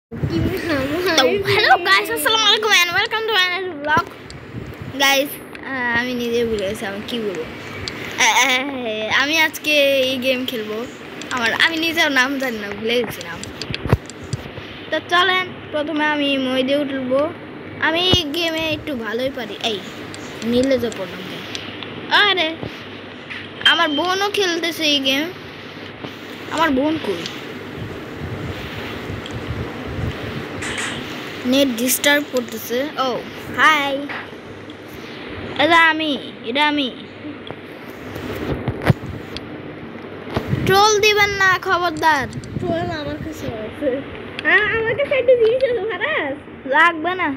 Hello guys, assalamualaikum and welcome to another vlog. Guys, আমি নিজে ভুলে গেছি আমি কি বলবো। আমি আজকে এই গেম খেলবো। আমি নিজের নাম জানি না, ভুলে গেছি নাম। তো চলেন প্রথমে আমি মই দিয়ে উঠবো। আমি এই গেমে একটু ভালোই পারি। এই নীলে যে পড়লাম কেন? আরে আমার বোনও খেলতেছে এই গেম। আমার বোন কই? নেট ডিস্টার্ব করতেছে। ও হাই, এটা আমি ট্রোল দিবেন না, খবরদার। ট্রোল আমার কাছে আছে। আমার কাছে একটা জিনিস আছে, ফারাজ লাগবে না,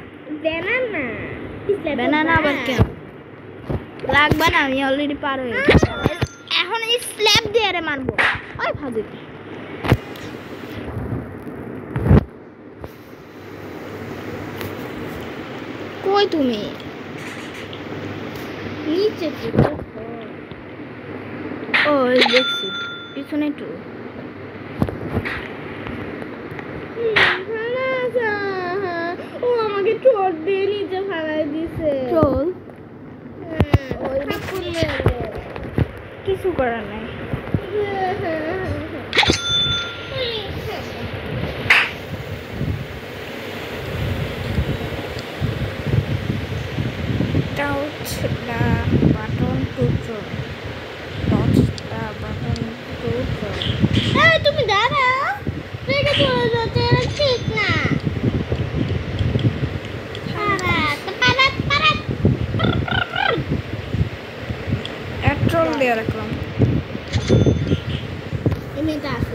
ব্যানানা আবার কেন লাগবে না? আমি অলরেডি পার হয়ে গেছি। এখন এই স্ল্যাব দিয়ে আরে মারবো। ওই ফাজিল, কই তুমি? নিচে ও দেখছি পিছনে একটু। ও আমাকে ট্রোল দিয়ে নিচে ফালাই দিছে। ট্রোল ওই কিছু করার নাই। Touch the button to throw. Touch the button to throw. এই তুমি দাঁড়াও, রেগে চলে যাচ্ছে, এটা ঠিক না। ট্রোল দিয়ে রাখলাম। এমনিতে আসো।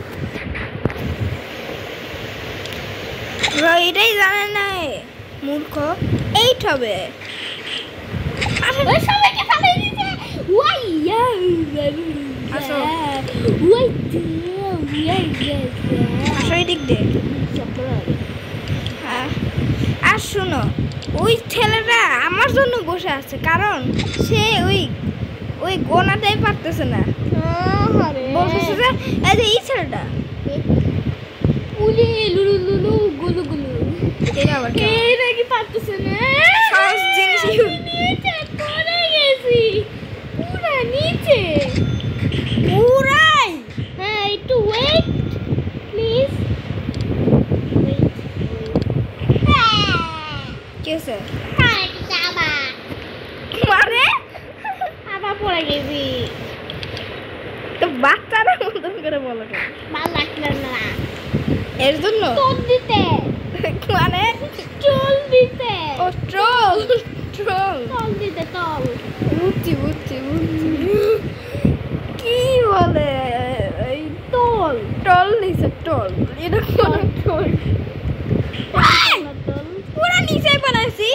এটাই জানে না, মূর্খ। এইট হবে। ওই সবাইকে ফালাই দিছে। ওয়াই আসো। ওয়াই আসো এদিক দিয়ে। আর শুনো, ওই ছেলেটা আমার জন্য বসে আছে, কারণ সে ওই গোনাটাই পারতেছে না। বলতেছে যে এই যে এই ছেলেটা উলি লুলু লুলু গুলু গুলু এটা আবার কেমন? এই নাকি পারতেছে না। সহজ জিনিস নিচে পড়ে গেছি, পুরা নিচে। পুরাই। হ্যাঁ, একটু ওয়েট প্লিজ। কি আছে? আবার মানে আবার পড়ে গেছি। তো বাচ্চারা মতন করে বলো কেন? ভালো লাগলো না এর জন্য তোর দিতে, মানে চল দিতে। ও ট্রোল ট্রোল তল দিতে, তল। বুঝছি কি বলে এই টল টল নিচে টল, এটা কোন টল? পুরা নিচে বানাইছি।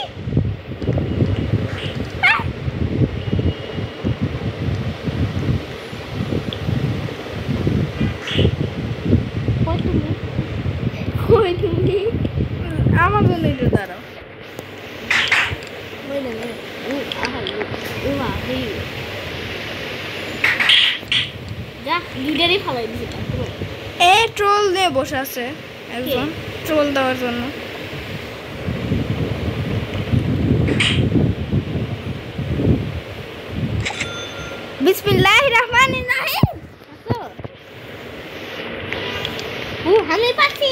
আমার জন্য একটু দাঁড়াও। যা লিডারই ফালাই দিছে। এ ট্রোল দিয়ে বসে আছে একজন, ট্রোল দেওয়ার জন্য। বিসমিল্লাহির রহমানির রহিম। আমি পাচ্ছি।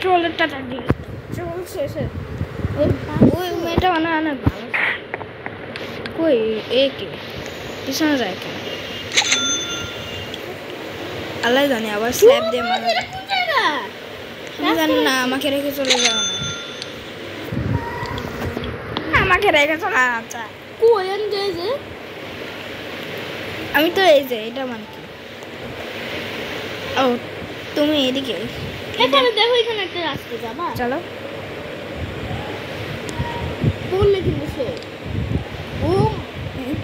ট্রোলের টাটা দিয়ে ট্রোল শেষে ওই মেয়েটা অনেক ভালো। কই একে পিছনে যায় কেন? আল্লাহ জানে, আবার স্ল্যাব দিয়ে মারা। আমি জানি না, আমাকে রেখে চলে যাও না, আমাকে রেখে চলে আচ্ছা। কোয়েন যে আমি তো এই যে এটা মানে কি? ও তুমি এদিকে এখানে দেখো, এখানে একটা রাস্তা যাবা। চলো। বললে কিন্তু সে ও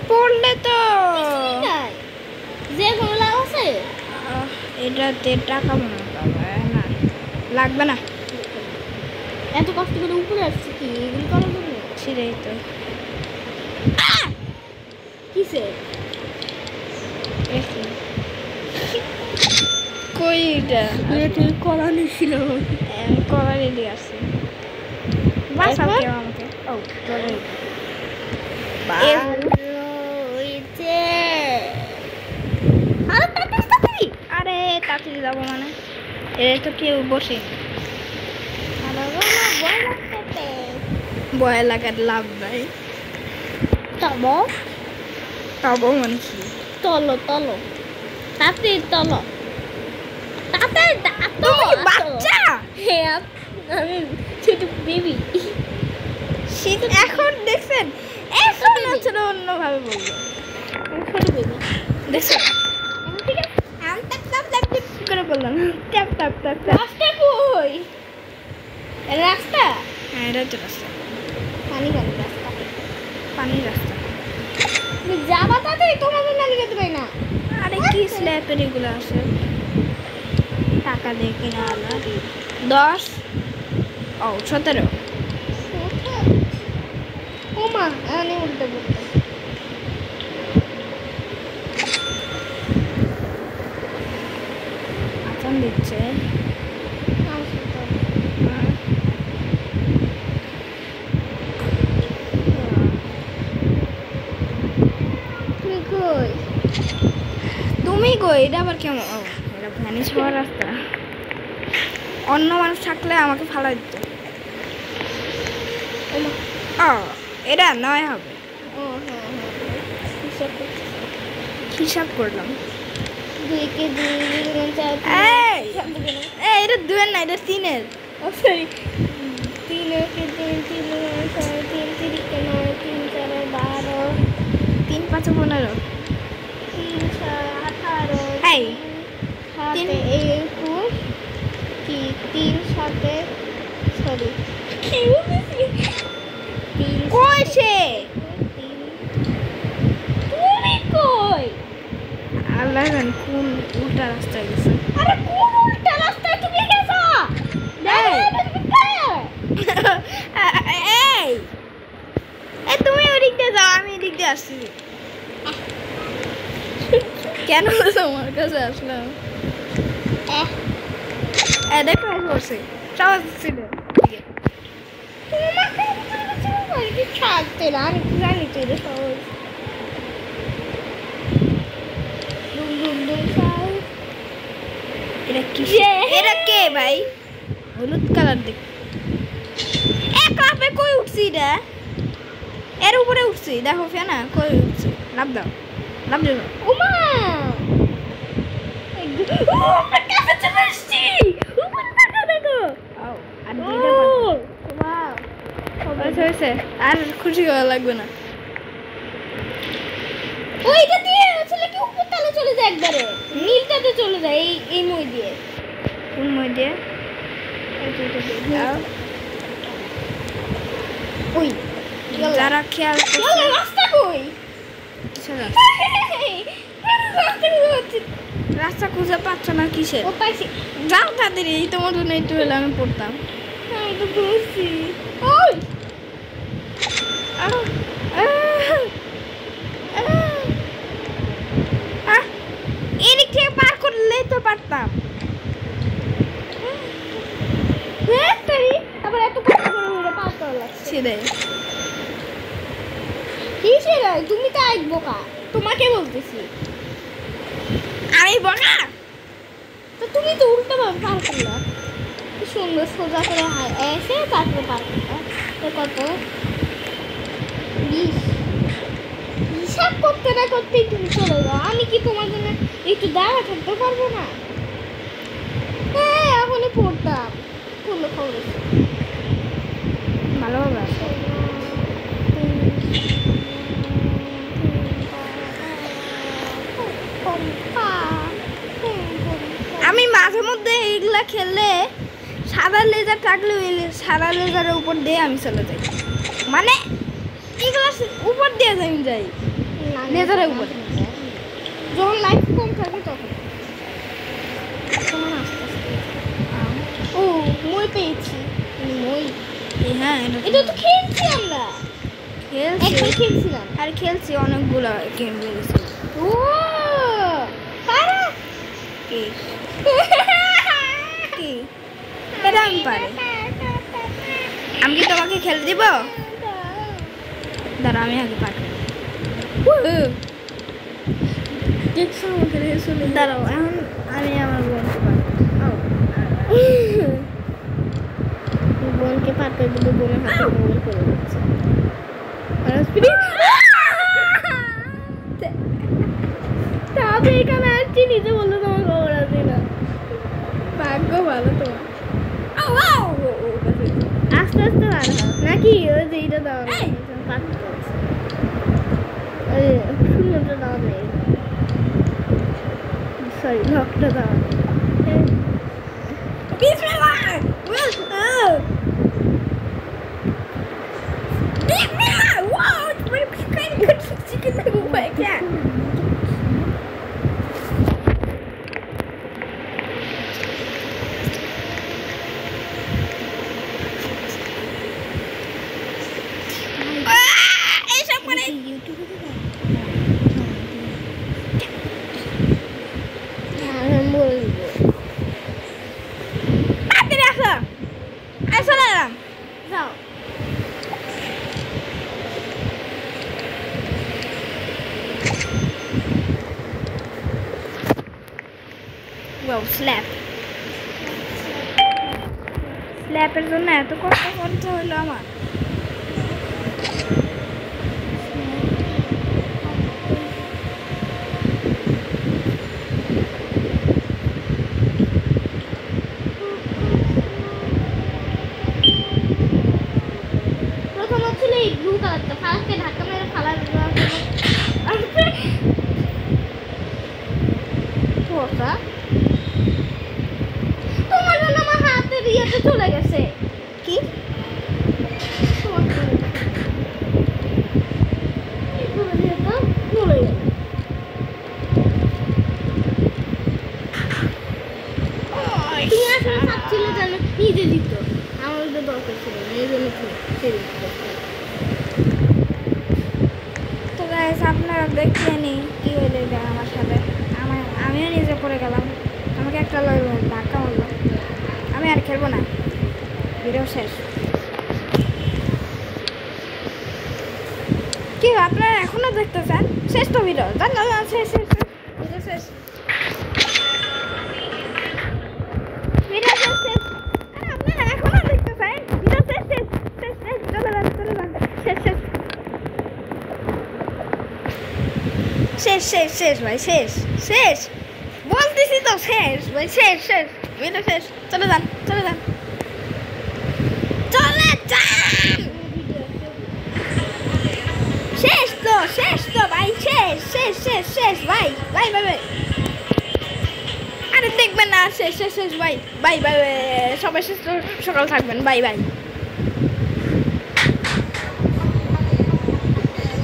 পড়লে তো যে কোনো লাভ আছে। এটাতে টাকা মনে পাবে না, লাগবে না। এত কষ্ট করে উপরে আসছে কি এগুলো করার জন্য? সেটাই তো। কিসে কই এটা? করানি ছিল। আমি কলা রেডি আছি বাসাও কেউ আমাকে ও কলা রেডি আরে তাড়াতাড়ি যাবো মানে এটা তো কেউ বসে ভয় লাগার লাভ নাই তবু মানে কি তলো তাতে তলো তাতে তুমি বাচ্চা হ্যাঁ আমি ছোট বেবি এখন দেখছেন এখন হচ্ছে অন্যভাবে বলবো ছোট বেবি দেখছেন ঠিক আছে আমি টাপ টাপ টাপ টাপ করে বললাম টাপ টাপ টাপ টাপ রাস্তা কই রাস্তা হ্যাঁ এটা তো রাস্তা পানি রাস্তা পানির রাস্তা তুমি যাবা তাতে তোমাদের নালি যেতে পাই না আরে কি স্ল্যাপের এগুলো আছে টাকা দিয়ে কিনা আলা 10 ও 17 ও মা আমি উল্টে বলতে আচান দিচ্ছে তুমি কই তুমি কই এটা আবার কেমন ও এটা ভ্যানিশ হওয়ার রাস্তা অন্য মানুষ থাকলে আমাকে ফালা দিত ও এটা নয় হবে ও হ্যাঁ হিসাব করছি হিসাব করলাম 2 কেজি 4 এই এই এটা 2 এর না এটা 3 এর ও সরি 3 কেজি 3 4 3 3 के 9 3 4 12 3 5 15 3 6 18 এই 7 21 কি 3 7 সরি কি বলছিস 3 কই সে তুমি কই আল্লাহ জানে কোন উল্টা রাস্তায় গেছে আরে কোন উল্টা রাস্তায় তুমি গেছো এই এই তুমি ওদিক দিয়ে যাও আমি এদিক দিয়ে আসছি কেন তোমার কাছে আসলাম দেখো করছে সবাই ছিল তোমাকে ছাড়তে না আমি কি জানি তুই রে সহজ দুম দুম দুম সাই এটা কি এটা কে ভাই হলুদ কালার দেখ কাপে কই উঠছি রে এর উপরে উঠছি দেখো ফেনা কই উঠছি লাভ দাও লাভ দাও ওমা আমরা কাছে চলে এসেছি উপরে দেখো দেখো আর দুইটা ওয়াও হয়েছে আর খুশি হওয়া লাগবে না ওইটা দিয়ে আসলে কি উপর তলে চলে যায় একবারে নীলটাতে চলে যায় এই মই দিয়ে কোন মই দিয়ে ওই যারা খেয়াল চলো রাস্তা কই কিসের রাস্তা? রাস্তা খুঁজে পাচ্ছ না কিসের ও পাইছি যাও তাড়াতাড়ি এই তোমার জন্য একটু হলে আমি পড়তাম আমি তো খুঁজছি ওই এদিক থেকে পার করলেই তো পারতাম আবার এত কষ্ট করে উড়ে পার করা লাগছে সেটাই কিসের তুমি তো এক বোকা তোমাকে বলতেছি আমি বকা তো তুমি তো উল্টো ভাবে পার করলা কি সুন্দর সোজা করে এসে তারপরে পার করলা তো কত 20 হিসাব করতে না করতেই তুমি চলে যাও আমি কি তোমার জন্য একটু দাঁড়া থাকতে পারবো না হ্যাঁ এখনই পড়তাম কোনো খবর ভালোভাবে আসো। আমি মাঝে মধ্যে এইগুলা খেললে সাদা লেজার থাকলে ওই সাদা লেজারের উপর দিয়ে আমি চলে যাই মানে এগুলা উপর দিয়ে আমি যাই লেজারের উপর যখন লাইফ কম থাকে তখন ও মই পেয়েছি মই হ্যাঁ এটা তো খেলছি আমরা খেলছি একবার খেলছিলাম আর খেলছি অনেকগুলো গেম খেলেছি ও কারা কি কি এটা আমি পারি। আমি কি তোমাকে খেলতে দিব? দাঁড়া আমি আগে পারি। দাঁড়াও এখন আমি আমার বোনকে পারি। বোনকে পার করে দেবো, বোনের হাতে বোন করে দিচ্ছে। তবে এখানে আসছি, নিজে বললো তোমার খবর আছে না। ভাগ্য ভালো তোমার। আস্তে আস্তে বার হয় নাকি? ওই যে এইটা দেওয়া শূন্যটা দেওয়া নেই, সরি লকটা দেওয়া নেই। স্ল্যাপের জন্য এত কষ্ট করতে হলো আমার। প্রথম হচ্ছিল এই ব্লু কালারটা, ফার্স্টে ধাক্কা মেরে কালার তোমার জন্য আমার হাতের ইয়েতে চলে গেছে। কি তুমি আসলে চাচ্ছিলে যেন নিজে দিত, আমার তো দরকার ছিল না, এই জন্য তো গাইস আপনারা দেখে নিন কি হলো এটা আমার সাথে। আমিও নিজে পড়ে গেলাম, আমাকে একটা ধাক্কা মারলো। আমি আর খেলবো না, ভিডিও শেষ। কি আপনারা এখনো দেখতেছেন? শেষ তো ভিডিও, শেষ শেষ ভিডিও শেষ, ভিডিও শেষ শেষ। আপনারা এখনো দেখতেছেন? ভিডিও শেষ শেষ শেষ শেষ, চলে যান শেষ শেষ শেষ শেষ শেষ ভাই, শেষ শেষ বলতেছি তো, শেষ ভাই, শেষ শেষ ভিডিও শেষ, চলে যান চলে যান চলে যান, শেষ তো ভাই, শেষ শেষ শেষ শেষ ভাই ভাই ভাই ভাই, আরে দেখবেন না, শেষ শেষ শেষ ভাই বাই বাই, সবাই শেষ সকাল থাকবেন, বাই বাই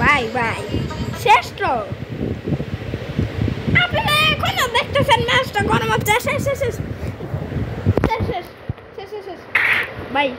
বাই বাই, শেষ তো। আপনারা এখনো দেখতেছেন ম্যাচটা গরম হচ্ছে, শেষ শেষ শেষ শেষ শেষ শেষ শেষ শেষ বাই।